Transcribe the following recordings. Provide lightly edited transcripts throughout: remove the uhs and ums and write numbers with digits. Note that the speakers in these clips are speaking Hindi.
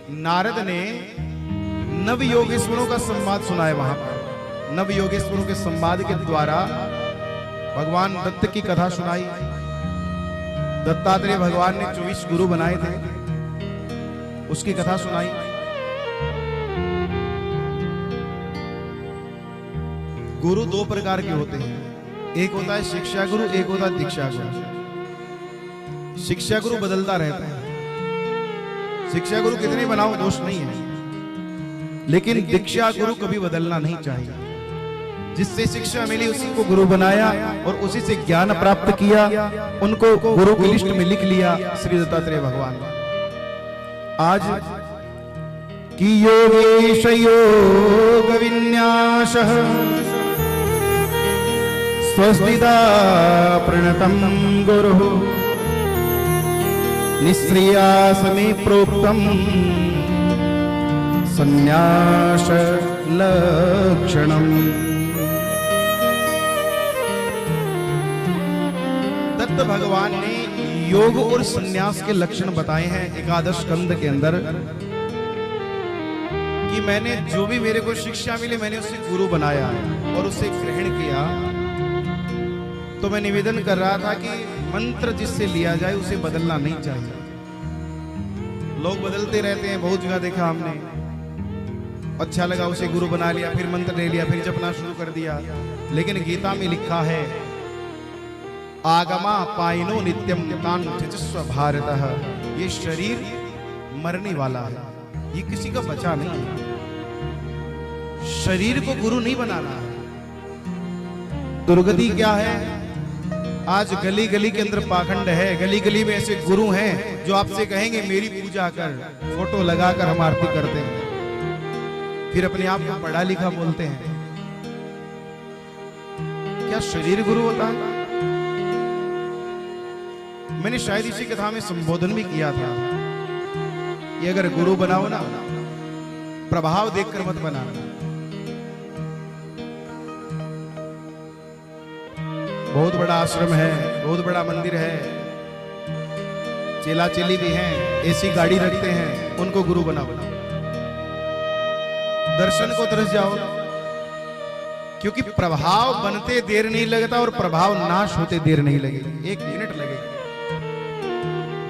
नारद ने नव योगेश्वरों का संवाद सुनाया। वहां पर नव योगेश्वरों के संवाद के द्वारा भगवान दत्त की कथा सुनाई। दत्तात्रेय भगवान ने 24 गुरु बनाए थे, उसकी कथा सुनाई। गुरु दो प्रकार के होते हैं, एक होता है शिक्षा गुरु, एक होता है दीक्षा गुरु। शिक्षा गुरु बदलता रहता है। शिक्षा गुरु कितने बनाओ दोष नहीं है, लेकिन दीक्षा गुरु कभी बदलना नहीं चाहिए। जिससे शिक्षा मिली उसी को गुरु बनाया और उसी से ज्ञान प्राप्त किया, उनको गुरु की लिस्ट में लिख लिया श्री दत्तात्रेय भगवान। आज की योगेश योग विन्यासः स्वस्तिदा प्रणतम गुरुः निःश्रेयसमे प्रोक्तम संन्यास लक्षणम। दत्त भगवान ने योग और संन्यास के लक्षण बताए हैं एकादश स्कंद के अंदर, कि मैंने जो भी मेरे को शिक्षा मिली मैंने उसे गुरु बनाया और उसे ग्रहण किया। तो मैं निवेदन कर रहा था कि मंत्र जिससे लिया जाए उसे बदलना नहीं चाहिए। लोग बदलते रहते हैं, बहुत जगह देखा हमने। अच्छा लगा उसे गुरु बना लिया, फिर मंत्र ले लिया, फिर जपना शुरू कर दिया। लेकिन गीता में लिखा है आगमा पाइनो नित्यम तान त्यजस्व भारतः। ये शरीर मरने वाला है, ये किसी का बचा नहीं है। शरीर को गुरु नहीं बनाना है। दुर्गति क्या है? आज गली गली के अंदर पाखंड है। गली गली में ऐसे गुरु हैं जो आपसे कहेंगे मेरी पूजा कर, फोटो लगाकर हम आरती करते हैं, फिर अपने आप को पढ़ा लिखा बोलते हैं। क्या शरीर गुरु होता है? मैंने शायद इसी कथा में संबोधन भी किया था कि अगर गुरु बनाओ ना, प्रभाव देखकर मत बनाना। बहुत बड़ा आश्रम है, बहुत बड़ा मंदिर है, चेला चेली भी हैं, ऐसी गाड़ी रखते हैं, उनको गुरु बनाओ। दर्शन को तरस जाओ, क्योंकि प्रभाव बनते देर नहीं लगता और प्रभाव नाश होते देर नहीं लगेगी, 1 मिनट लगेगी।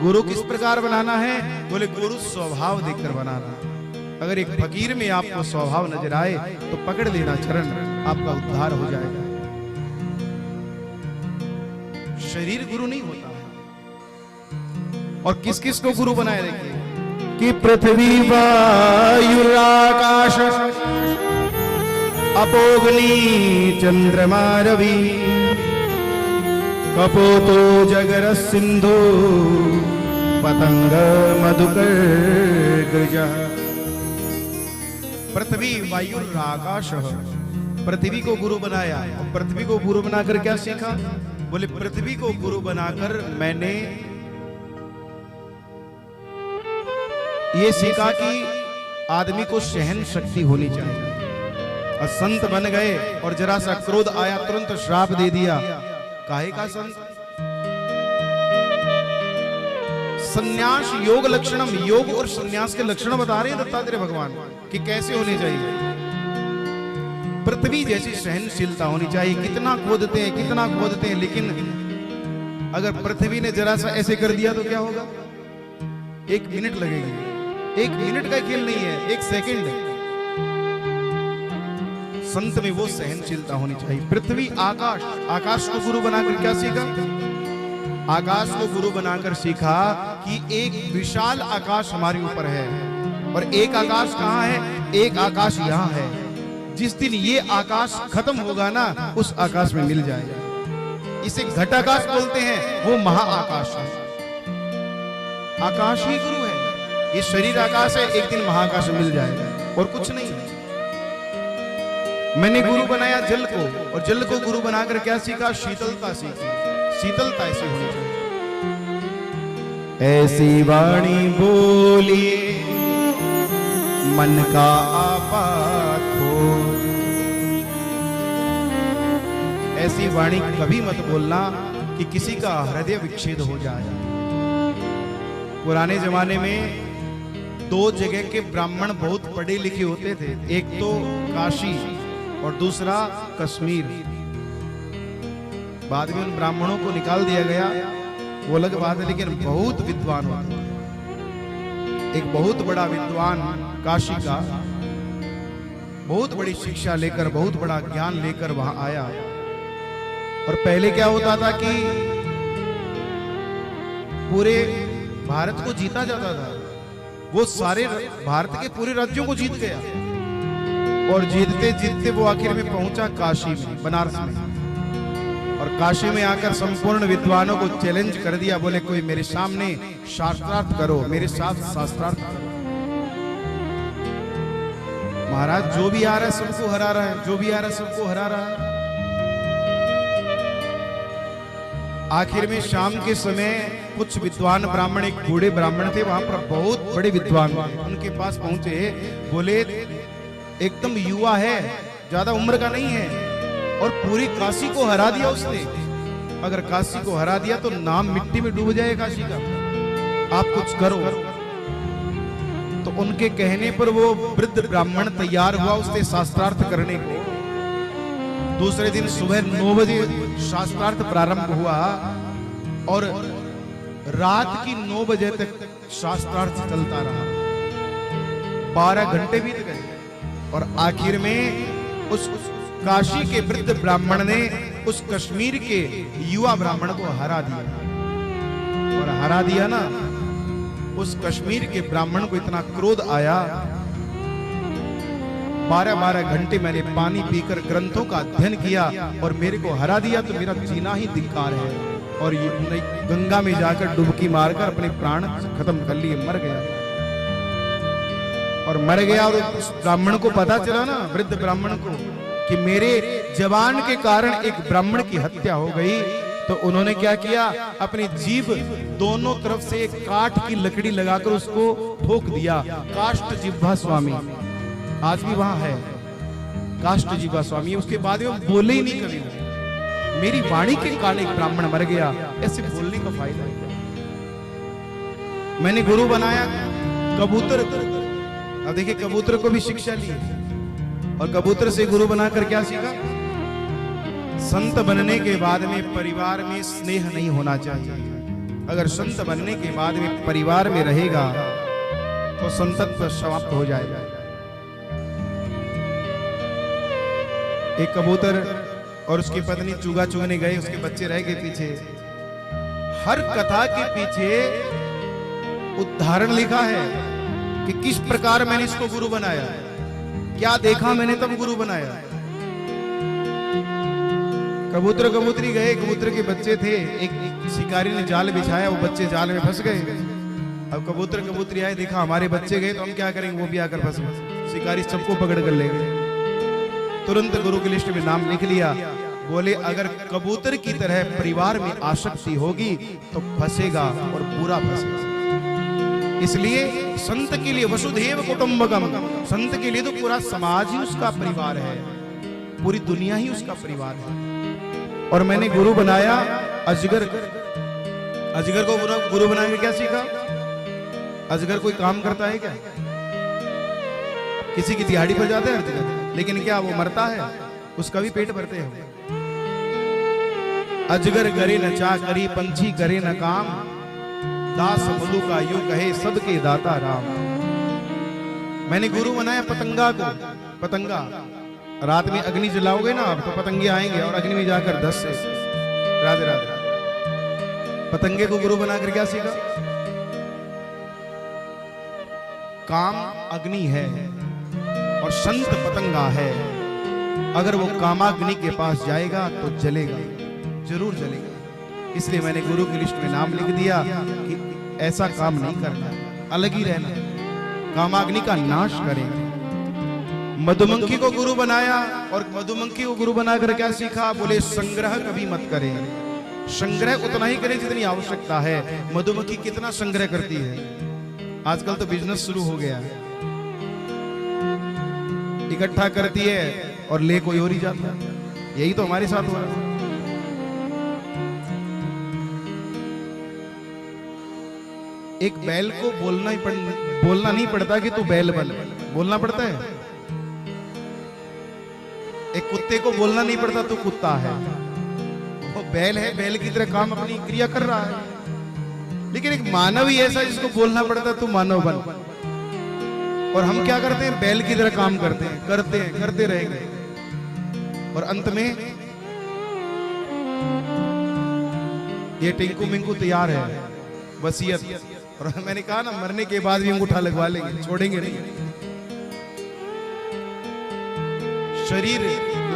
गुरु किस प्रकार बनाना है? बोले गुरु स्वभाव देखकर बनाना। अगर एक फकीर में आपको स्वभाव नजर आए तो पकड़ लेना चरण, आपका उद्धार हो जाएगा। शरीर गुरु नहीं होता है। और किस किस को गुरु बनाए? देखिए कि पृथ्वी वायु आकाश अपोग्नि चंद्रमा रवि कपोतो जगर सिंधु पतंग मधुकर। पृथ्वी वायु आकाश, पृथ्वी को गुरु बनाया। और पृथ्वी को गुरु बनाकर क्या सीखा? बोले पृथ्वी को गुरु बनाकर मैंने ये सीखा कि आदमी को सहन शक्ति होनी चाहिए। और संत बन गए और जरा सा क्रोध आया तुरंत श्राप दे दिया। काहे का संत? संन्यास योग लक्षणम, योग और संन्यास के लक्षण बता रहे हैं दत्तात्रेय भगवान कि कैसे होने चाहिए। पृथ्वी जैसी सहनशीलता होनी चाहिए। कितना खोदते हैं, कितना खोदते हैं, लेकिन अगर पृथ्वी ने जरा सा ऐसे कर दिया तो क्या होगा? 1 मिनट लगेगी। 1 मिनट का खेल नहीं है, 1 सेकंड। संत में वो सहनशीलता होनी चाहिए। पृथ्वी आकाश, आकाश को गुरु बनाकर क्या सीखा? आकाश को गुरु बनाकर सीखा कि एक विशाल आकाश हमारे ऊपर है और एक आकाश कहाँ है? एक आकाश यहाँ है। जिस दिन ये आकाश खत्म होगा ना, उस आकाश में मिल जाएगा। इसे घटाकाश बोलते हैं, वो महाआकाश है। आकाश ही गुरु है। ये शरीर आकाश है, एक दिन महाआकाश में मिल जाएगा और कुछ नहीं है। मैंने गुरु बनाया जल को, और जल को गुरु बनाकर क्या सीखा? शीतलता सीखी। शीतलता ऐसी होनी चाहिए। ऐसी वाणी बोलिए मन का आपात हो। ऐसी वाणी कभी मत बोलना कि किसी का हृदय विच्छेद हो जाए। पुराने जमाने में दो जगह के ब्राह्मण बहुत पढ़े लिखे होते थे, एक तो काशी और दूसरा कश्मीर। बाद में उन ब्राह्मणों को निकाल दिया गया, वो अलग बात है, लेकिन बहुत विद्वान होते। एक बहुत बड़ा विद्वान काशी का बहुत बड़ी शिक्षा लेकर, बहुत बड़ा ज्ञान लेकर वहां आया। और पहले क्या होता था कि पूरे भारत को जीता जाता था, वो सारे भारत के पूरे राज्यों को जीत गया और जीतते जीतते वो आखिर में पहुंचा काशी में, बनारस में। और काशी में आकर संपूर्ण विद्वानों को चैलेंज कर दिया, बोले कोई मेरे सामने शास्त्रार्थ करो, मेरे साथ शास्त्रार्थ करो। महाराज जो भी आ रहा है सबको हरा रहा है, जो भी आ रहा है सबको हरा रहा है। आखिर में शाम के समय कुछ विद्वान ब्राह्मण, एक बूढ़े ब्राह्मण थे वहां पर, बहुत बड़े विद्वान, उनके पास पहुंचे, बोले एकदम युवा है, ज्यादा उम्र का नहीं है और पूरी काशी को हरा दिया उसने। अगर काशी को हरा दिया तो नाम मिट्टी में डूब जाए काशी का, आप कुछ करो। तो उनके कहने पर वो वृद्ध ब्राह्मण तैयार हुआ उससे शास्त्रार्थ करने को। दूसरे दिन सुबह 9 बजे शास्त्रार्थ प्रारंभ हुआ और रात की 9 बजे तक शास्त्रार्थ चलता रहा। 12 घंटे बीत गए और आखिर में उस काशी के वृद्ध ब्राह्मण ने उस कश्मीर के युवा ब्राह्मण को हरा दिया। और हरा दिया ना, उस कश्मीर के ब्राह्मण को इतना क्रोध आया, 12-12 घंटे मैंने पानी पीकर ग्रंथों का अध्ययन किया और मेरे को हरा दिया तो मेरा जीना ही धिक्कार है। और ये गंगा में जाकर डुबकी मारकर अपने प्राण खत्म कर लिए, मर गया। और मर गया और उस ब्राह्मण को पता चला ना, वृद्ध ब्राह्मण को, कि मेरे जवान के कारण एक ब्राह्मण की हत्या हो गई। तो उन्होंने क्या किया, अपनी जीभ दोनों तरफ से एक काठ की लकड़ी लगाकर उसको ठोक दिया। काष्ठ जिह्वा स्वामी आज भी वहां है, काष्ठ जिह्वा स्वामी। उसके बाद वो बोले ही नहीं कभी, मेरी वाणी के कारण एक ब्राह्मण मर गया। ऐसे बोलने का फायदा है क्या? मैंने गुरु बनाया कबूतर। अब देखिए कबूतर को भी शिक्षा ली और कबूतर से गुरु बनाकर क्या सीखा? संत बनने के बाद में परिवार में स्नेह नहीं होना चाहिए। अगर संत बनने के बाद में परिवार में रहेगा तो संतत्व समाप्त हो जाएगा। एक कबूतर और उसकी पत्नी चूगा चुगने गए, उसके बच्चे रह गए पीछे। हर कथा के पीछे उदाहरण लिखा है कि किस प्रकार मैंने इसको गुरु बनाया, क्या देखा मैंने तब गुरु बनाया। कबूतर कबूतरी गए, कबूतर के बच्चे थे, एक शिकारी ने जाल बिछाया, वो बच्चे जाल में फंस गए। अब कबूतर कबूतरी आए, देखा हमारे बच्चे गए तो हम क्या करेंगे, वो भी आकर फंस गए। शिकारी सबको पकड़ कर ले गए। तुरंत गुरु की लिस्ट में नाम लिख लिया। बोले अगर कबूतर की तरह परिवार में आसक्ति होगी तो फंसेगा और पूरा फंसेगा। इसलिए संत के लिए वसुधैव कुटुंबकम, संत के लिए तो पूरा समाज ही उसका परिवार है, पूरी दुनिया ही उसका परिवार है। और मैंने गुरु बनाया अजगर। अजगर को गुरु बना के क्या सीखा? अजगर कोई काम करता है क्या? किसी की दिहाड़ी पर जाता है अजगर, लेकिन क्या वो मरता है? उसका भी पेट भरते हैं। अजगर करे न चा करी, पंछी करे न काम, दास मधु का यूं कहे सबके दाता राम। मैंने गुरु बनाया पतंगा को। पतंगा रात में अग्नि जलाओगे ना आप तो पतंगे आएंगे और अग्नि में जाकर धस से। राधे राधे। पतंगे को गुरु बनाकर क्या सीखा? काम अग्नि है और संत पतंगा है। अगर वो कामाग्नि के पास जाएगा तो जलेगा, जरूर जलेगा। इसलिए मैंने गुरु की लिस्ट में नाम लिख दिया कि ऐसा काम नहीं करना, अलग ही रहना, कामाग्नि का नाश करेंगे। मधुमक्खी को गुरु बनाया और मधुमक्खी को गुरु बनाकर क्या सीखा? बोले संग्रह कभी मत करें, संग्रह उतना ही करें जितनी आवश्यकता है। मधुमक्खी कितना संग्रह करती है? आजकल तो बिजनेस शुरू हो गया है, इकट्ठा करती है और ले कोई और ही जाता है। यही तो हमारे साथ हो रहा है। एक बैल को बोलना नहीं पड़ता कि तू बैल बन, बोलना पड़ता है। एक कुत्ते को बोलना नहीं पड़ता तू कुत्ता है, वो बैल है, बैल की तरह काम अपनी क्रिया कर रहा है। लेकिन एक मानव ही ऐसा जिसको बोलना पड़ता तू मानव बन। और हम क्या करते हैं, बैल की तरह काम करते हैं, करते रहेंगे। और अंत में ये टिंकू मिंकू तैयार है वसीयत, और मैंने कहा ना मरने के बाद भी अंगूठा लगवा लेंगे, छोड़ेंगे नहीं। शरीर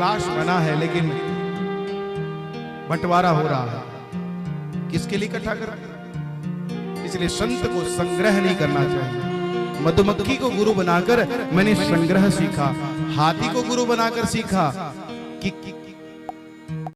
लाश बना है लेकिन बंटवारा हो रहा है, किसके लिए इकट्ठा कर। इसलिए संत को संग्रह नहीं करना चाहिए। मधुमक्खी को गुरु बनाकर मैंने संग्रह सीखा, हाथी को गुरु बनाकर सीखा कि